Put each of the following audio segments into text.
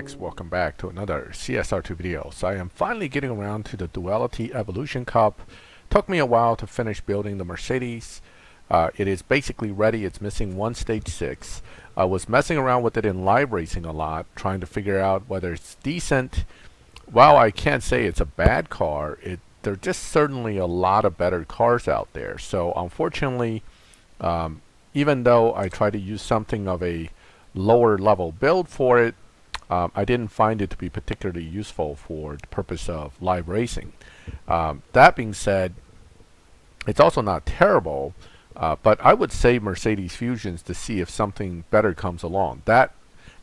Max, welcome back to another CSR2 video. So I am finally getting around to the Duality Evolution Cup. Took me a while to finish building the Mercedes. It is basically ready. It's missing one stage 6. I was messing around with it in live racing a lot, trying to figure out whether it's decent. While I can't say it's a bad car, there are just certainly a lot of better cars out there. So unfortunately, even though I try to use something of a lower level build for it, I didn't find it to be particularly useful for the purpose of live racing. That being said, it's also not terrible, but I would save Mercedes Fusions to see if something better comes along. That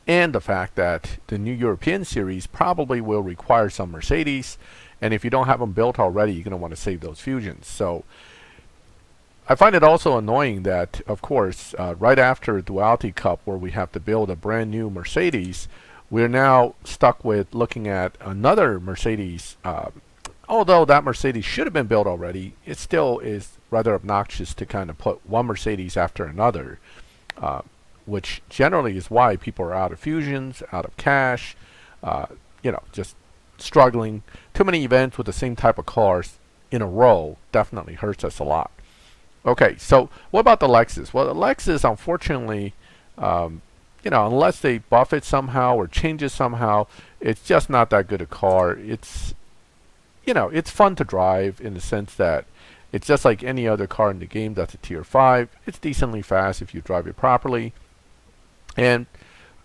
and the fact that the new European series probably will require some Mercedes, and if you don't have them built already, you're going to want to save those Fusions. So I find it also annoying that, of course, right after Duality Cup, where we have to build a brand new Mercedes, we're now stuck with looking at another Mercedes. Although that Mercedes should have been built already, it still is rather obnoxious to kind of put one Mercedes after another, which generally is why people are out of Fusions, out of cash, just struggling. Too many events with the same type of cars in a row definitely hurts us a lot. Okay, so what about the Lexus? Well, the Lexus, unfortunately, unless they buff it somehow or change it somehow, it's just not that good a car. It's fun to drive in the sense that it's just like any other car in the game that's a tier 5. It's decently fast if you drive it properly. And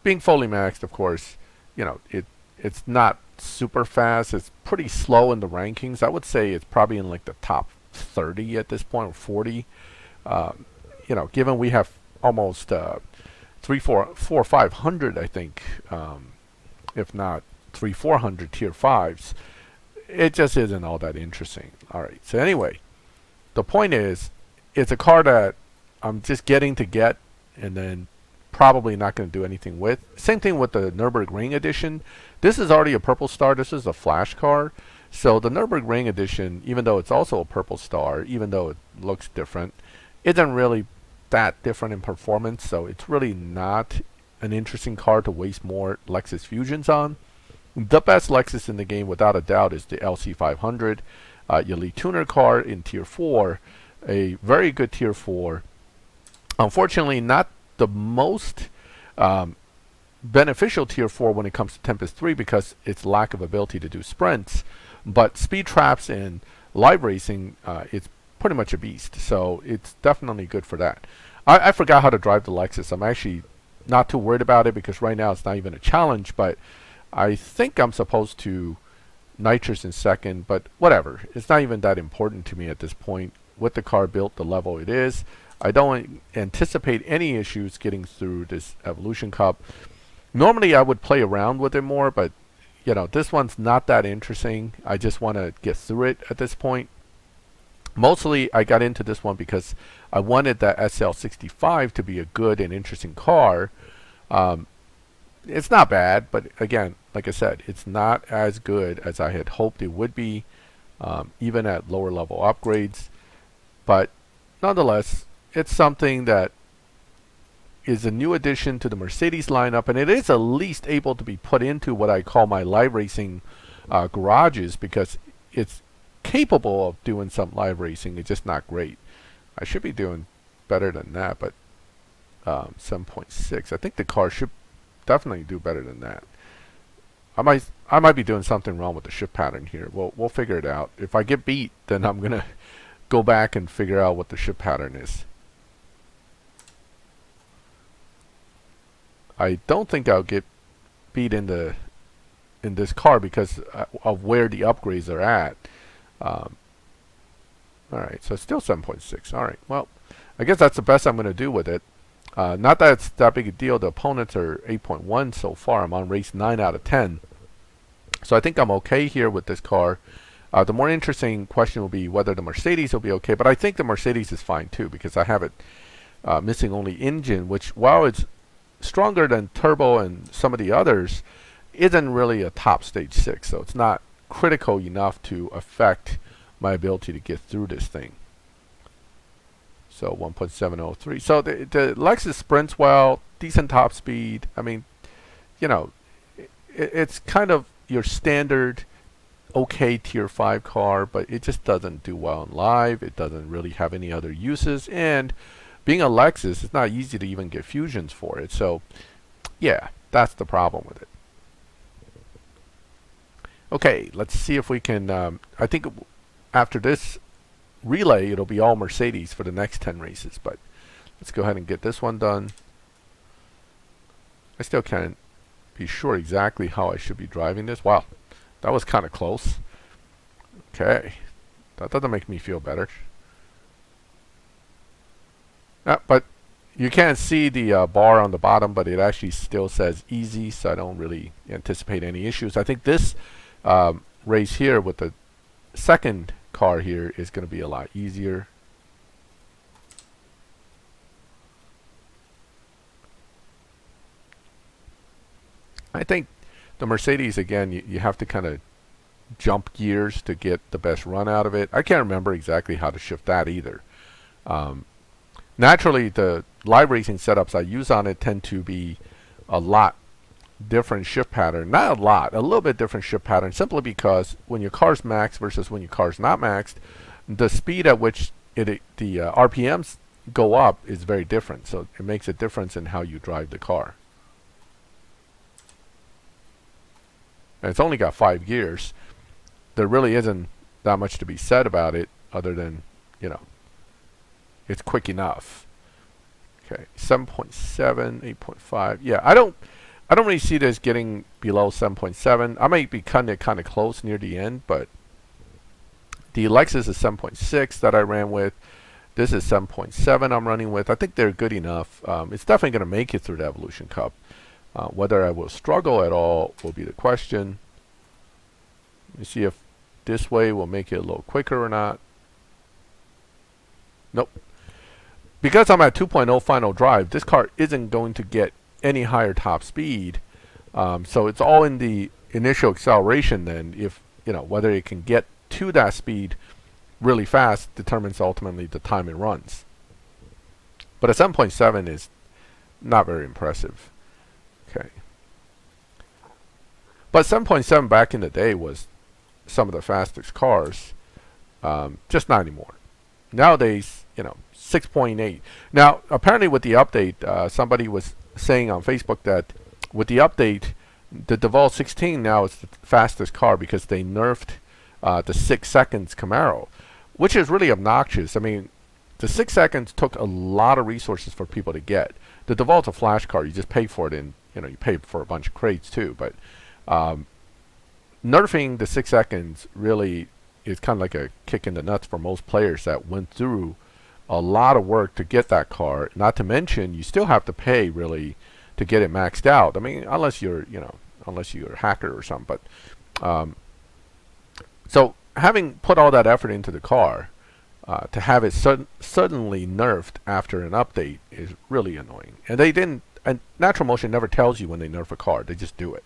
being fully maxed, of course, it's not super fast. It's pretty slow in the rankings. I would say it's probably in like the top 30 at this point, or 40. Given we have almost 500, I think, if not 400 tier 5s, it just isn't all that interesting. All right. So anyway, the point is, it's a car that I'm just getting to get, and then probably not going to do anything with. Same thing with the Nurburgring edition. This is already a purple star. This is a Flash car. So the Nurburgring edition, even though it's also a purple star, even though it looks different, isn't really that different in performance. So it's really not an interesting car to waste more Lexus Fusions on. The best Lexus in the game, without a doubt, is the LC500, your lead tuner car in tier 4, a very good tier 4. Unfortunately, not the most beneficial tier 4 when it comes to Tempest 3 because its lack of ability to do sprints. But speed traps and live racing, it's pretty much a beast. So it's definitely good for that. I forgot how to drive the Lexus. I'm actually not too worried about it because right now it's not even a challenge. But I think I'm supposed to nitrous in second. But whatever. It's not even that important to me at this point. With the car built the level it is, I don't anticipate any issues getting through this Evolution Cup. Normally I would play around with it more, but this one's not that interesting. I just want to get through it at this point. Mostly I got into this one because I wanted that SL65 to be a good and interesting car. It's not bad, but again, like I said, it's not as good as I had hoped it would be, even at lower level upgrades. But nonetheless, it's something that is a new addition to the Mercedes lineup, and it is at least able to be put into what I call my live racing garages because it's capable of doing some live racing. It's just not great. I should be doing better than that, but 7.6. I think the car should definitely do better than that. I might be doing something wrong with the shift pattern here. We'll figure it out. If I get beat, then I'm gonna go back and figure out what the shift pattern is. I don't think I'll get beat in this car because of where the upgrades are at. Alright, so it's still 7.6. Alright, well, I guess that's the best I'm going to do with it. Not that it's that big a deal. The opponents are 8.1 so far. I'm on race 9 out of 10. So I think I'm okay here with this car. The more interesting question will be whether the Mercedes will be okay. But I think the Mercedes is fine too because I have it missing only engine, which while it's stronger than turbo and some of the others, isn't really a top stage 6, so it's not critical enough to affect my ability to get through this thing. So 1.703. So the Lexus sprints well, decent top speed. I mean, it's kind of your standard okay tier 5 car, but it just doesn't do well in live. It doesn't really have any other uses, and being a Lexus, it's not easy to even get fusions for it. So yeah, that's the problem with it. Okay, let's see if we can, I think after this relay, it'll be all Mercedes for the next 10 races, but let's go ahead and get this one done. I still can't be sure exactly how I should be driving this. Wow, that was kind of close. Okay, that doesn't make me feel better. But you can't see the bar on the bottom, but it actually still says easy, so I don't really anticipate any issues. I think this race here with the second car here is going to be a lot easier. I think the Mercedes, again, you have to kind of jump gears to get the best run out of it. I can't remember exactly how to shift that either. Naturally, the live racing setups I use on it tend to be a lot different shift pattern. Not a lot, a little bit different shift pattern, simply because when your car's maxed versus when your car's not maxed, the speed at which the RPMs go up is very different. So it makes a difference in how you drive the car. And it's only got 5 gears. There really isn't that much to be said about it, other than, you know, it's quick enough. Okay, 7.7, 8.5. Yeah, I don't really see this getting below 7.7. I might be cutting it kind of close near the end, but the Lexus is 7.6 that I ran with. This is 7.7 I'm running with. I think they're good enough. It's definitely going to make it through the Evolution Cup. Whether I will struggle at all will be the question. Let me see if this way will make it a little quicker or not. Nope. Because I'm at 2.0 final drive, this car isn't going to get any higher top speed. So it's all in the initial acceleration then. If, you know, whether it can get to that speed really fast determines ultimately the time it runs. But a 7.7 is not very impressive. Okay. But 7.7 back in the day was some of the fastest cars. Just not anymore. Nowadays, you know, 6.8. Now, apparently with the update, somebody was saying on Facebook that with the update, the Deval 16 now is the fastest car because they nerfed the 6 seconds Camaro, which is really obnoxious. I mean, the 6 seconds took a lot of resources for people to get. The Deval's a flash car. You just pay for it, and you know, you pay for a bunch of crates too. But nerfing the 6 seconds really is kind of like a kick in the nuts for most players that went through a lot of work to get that car. Not to mention, you still have to pay really to get it maxed out. I mean, unless you're, you know, unless you're a hacker or something. But so having put all that effort into the car, to have it suddenly nerfed after an update is really annoying. And they didn't. And Natural Motion never tells you when they nerf a car. They just do it.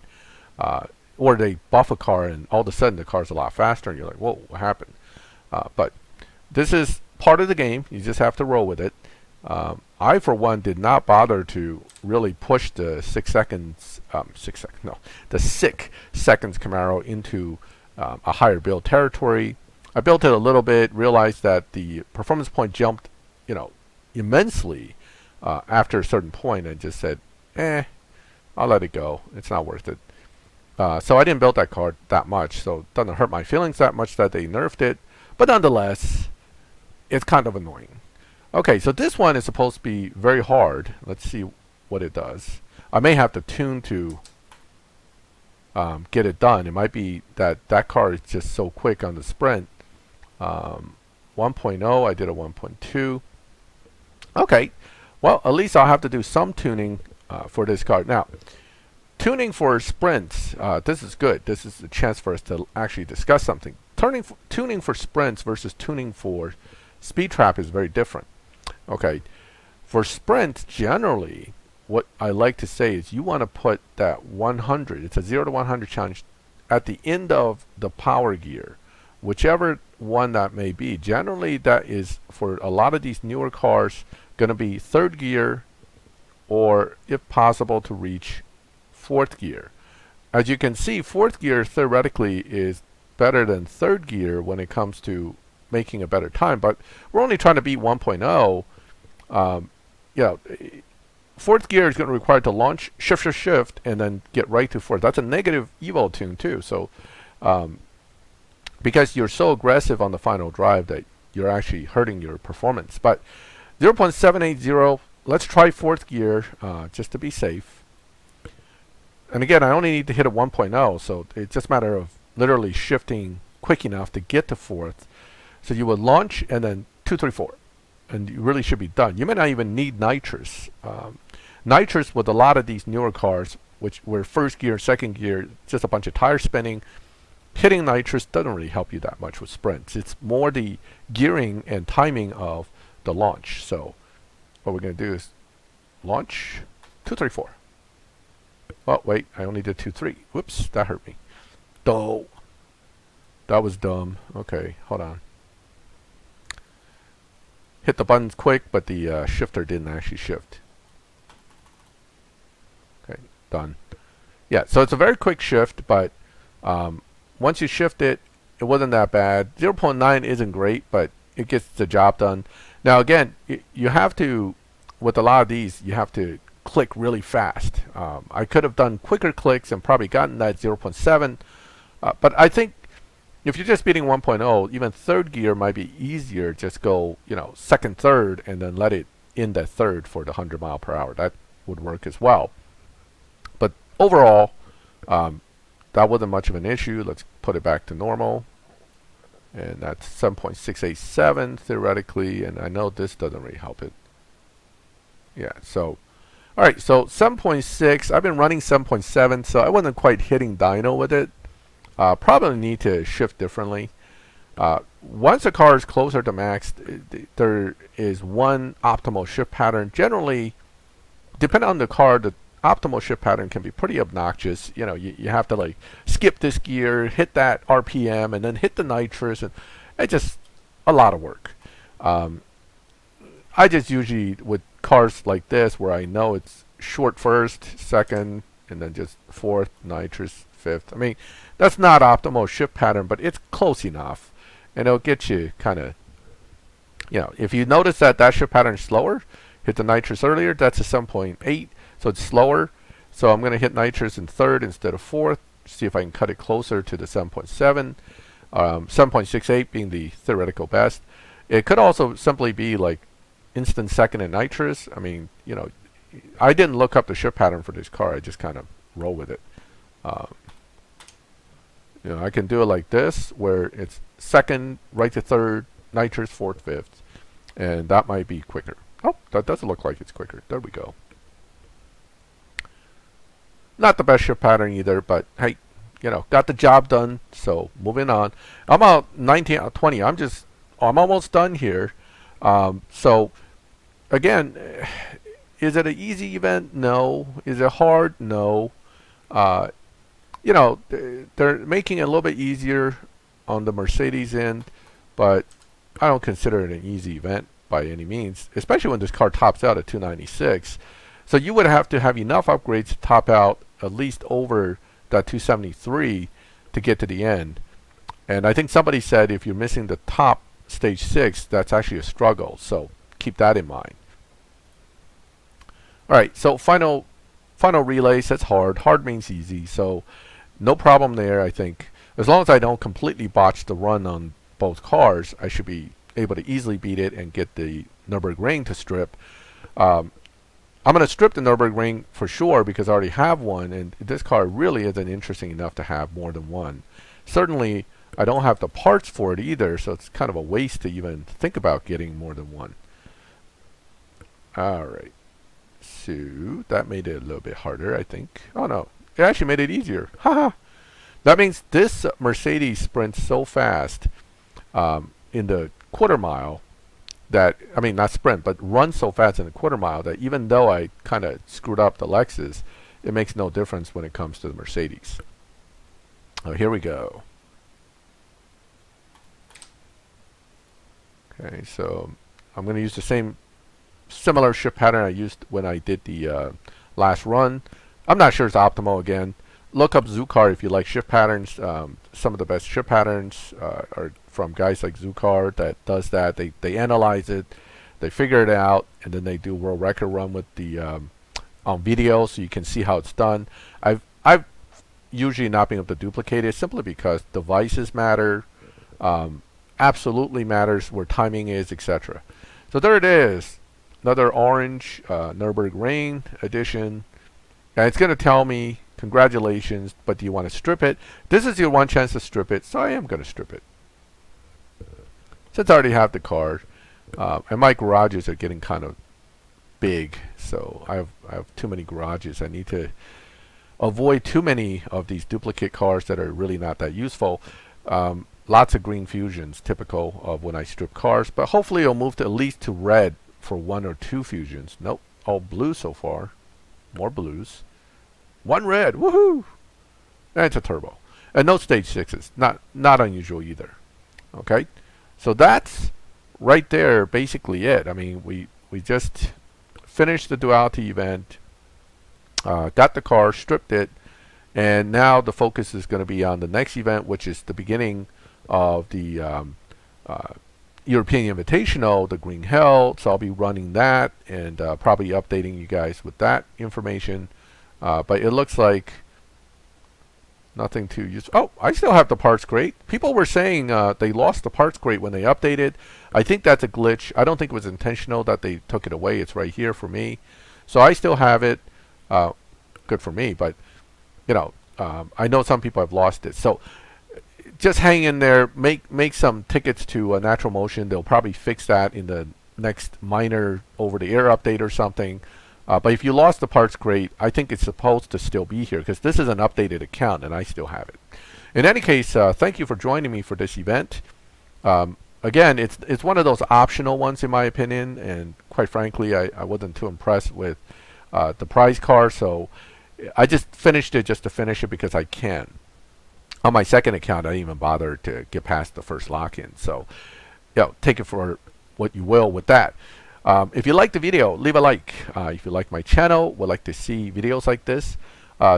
Or they buff a car and all of a sudden the car's a lot faster and you're like, whoa, what happened? But this is part of the game. You just have to roll with it. I, for one, did not bother to really push the 6 seconds, the 6 seconds Camaro into a higher build territory. I built it a little bit, realized that the performance point jumped, you know, immensely after a certain point, and just said, I'll let it go. It's not worth it. So I didn't build that car that much, so it doesn't hurt my feelings that much that they nerfed it. But nonetheless, it's kind of annoying. Okay, so this one is supposed to be very hard. Let's see what it does. I may have to tune to get it done. It might be that that car is just so quick on the sprint. 1.0, I did a 1.2. Okay, well, at least I'll have to do some tuning for this car. Now, tuning for sprints, this is good. This is a chance for us to actually discuss something. Tuning for sprints versus tuning for speed trap is very different. Okay, for sprints, generally, what I like to say is you want to put that 100, it's a 0 to 100 challenge, at the end of the power gear, whichever one that may be. Generally, that is, for a lot of these newer cars, going to be third gear, or if possible to reach fourth gear. as you can see, fourth gear theoretically is better than third gear when it comes to making a better time, but we're only trying to beat 1.0. You know, fourth gear is going to require to launch, shift, and then get right to fourth. That's a negative Evo tune too. So, because you're so aggressive on the final drive that you're actually hurting your performance. But 0.780, let's try fourth gear just to be safe. And again, I only need to hit a 1.0, so it's just a matter of literally shifting quick enough to get to fourth. So you would launch and then 2, 3, 4. And you really should be done. You may not even need nitrous. Nitrous with a lot of these newer cars, which were first gear, second gear, just a bunch of tire spinning. Hitting nitrous doesn't really help you that much with sprints. It's more the gearing and timing of the launch. So what we're going to do is launch 2, 3, 4. Oh, wait, I only did 2, 3. Whoops, that hurt me. Oh, that was dumb. Okay, hold on. Hit the buttons quick, but the shifter didn't actually shift. Okay, done. Yeah, so it's a very quick shift, but once you shift it, it wasn't that bad. 0.9 isn't great, but it gets the job done. Now again, you have to, with a lot of these, you have to click really fast. I could have done quicker clicks and probably gotten that 0.7, but I think if you're just beating 1.0, even third gear might be easier. Just go, you know, second, third, and then let it in that third for the 100 mile per hour. That would work as well. But overall, that wasn't much of an issue. Let's put it back to normal. And that's 7.687 theoretically, and I know this doesn't really help it. Yeah, so, all right, so 7.6, I've been running 7.7, so I wasn't quite hitting dyno with it. Probably need to shift differently. Once a car is closer to max, there is one optimal shift pattern. Generally, depending on the car, the optimal shift pattern can be pretty obnoxious. You know, you have to like skip this gear, hit that RPM, and then hit the nitrous, and it's just a lot of work. I just usually, with cars like this, where I know it's short first, second, and then just fourth, nitrous, fifth. I mean, that's not optimal shift pattern, but it's close enough, and it'll get you kind of, you know, if you notice that that shift pattern is slower, hit the nitrous earlier. That's a 7.8, so it's slower. So I'm going to hit nitrous in third instead of fourth. See if I can cut it closer to the 7.7. 7.68 being the theoretical best. It could also simply be like instant second in nitrous. I mean, you know, I didn't look up the shift pattern for this car. I just kind of roll with it. You know, I can do it like this, where it's second, right to third, nitrous, fourth, fifth, and that might be quicker. Oh, that doesn't look like it's quicker. There we go. Not the best shift pattern either, but hey, you know, got the job done. So moving on. I'm out 19 out of 20. I'm almost done here. So again, is it an easy event? No. Is it hard? No. You know, they're making it a little bit easier on the Mercedes end, but I don't consider it an easy event by any means, especially when this car tops out at 296. So you would have to have enough upgrades to top out at least over that 273 to get to the end. And I think somebody said if you're missing the top stage 6, that's actually a struggle. So keep that in mind. All right, so final relays, that's hard. Hard means easy, so no problem there, I think. As long as I don't completely botch the run on both cars, I should be able to easily beat it and get the Nürburgring to strip. I'm going to strip the Nürburgring for sure because I already have one, and this car really isn't interesting enough to have more than one. Certainly, I don't have the parts for it either, so it's kind of a waste to even think about getting more than one. All right. So that made it a little bit harder, I think. Oh no, it actually made it easier. Haha. That means this Mercedes sprints so fast in the quarter mile that, I mean, not sprint, but runs so fast in the quarter mile that even though I kind of screwed up the Lexus, it makes no difference when it comes to the Mercedes. Oh, here we go. Okay, so I'm going to use the same similar shift pattern I used when I did the last run. I'm not sure it's optimal again. look up Zookar if you like shift patterns. Some of the best shift patterns are from guys like Zookar that does that. They analyze it, they figure it out, and then they do world record run with the on video, so you can see how it's done. I've usually not been able to duplicate it simply because devices matter, absolutely matters where timing is, etc. So there it is, another orange Nurburgring edition, and it's going to tell me congratulations, but do you want to strip it? This is your one chance to strip it, so I am going to strip it since I already have the card. And my garages are getting kind of big, so I have too many garages. I need to avoid too many of these duplicate cars that are really not that useful. Lots of green fusions, typical of when I strip cars, but hopefully it'll move to at least to red for 1 or 2 fusions. Nope, all blue so far. More blues. 1 red, woohoo! And it's a turbo. And no stage 6s, not unusual either. Okay, so that's right there basically it. I mean, we just finished the Duality event, got the car, stripped it, and now the focus is going to be on the next event, which is the beginning of the European Invitational, the Green Hell. So I'll be running that and probably updating you guys with that information. But it looks like nothing too useful. Oh, I still have the parts crate. People were saying they lost the parts crate when they updated. I think that's a glitch. I don't think it was intentional that they took it away. It's right here for me. So I still have it. Good for me, but you know, I know some people have lost it. So just hang in there. Make some tickets to Natural Motion. They'll probably fix that in the next minor over-the-air update or something. But if you lost the parts crate, I think it's supposed to still be here because this is an updated account and I still have it. In any case, thank you for joining me for this event. Again, it's one of those optional ones in my opinion, and quite frankly, I wasn't too impressed with the prize car, so I just finished it just to finish it because I can. On my second account, I didn't even bother to get past the first lock-in. So, you know, take it for what you will with that. If you like the video, leave a like. If you like my channel, would like to see videos like this,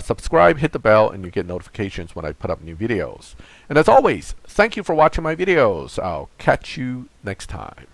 subscribe, hit the bell, and you get notifications when I put up new videos. And as always, thank you for watching my videos. I'll catch you next time.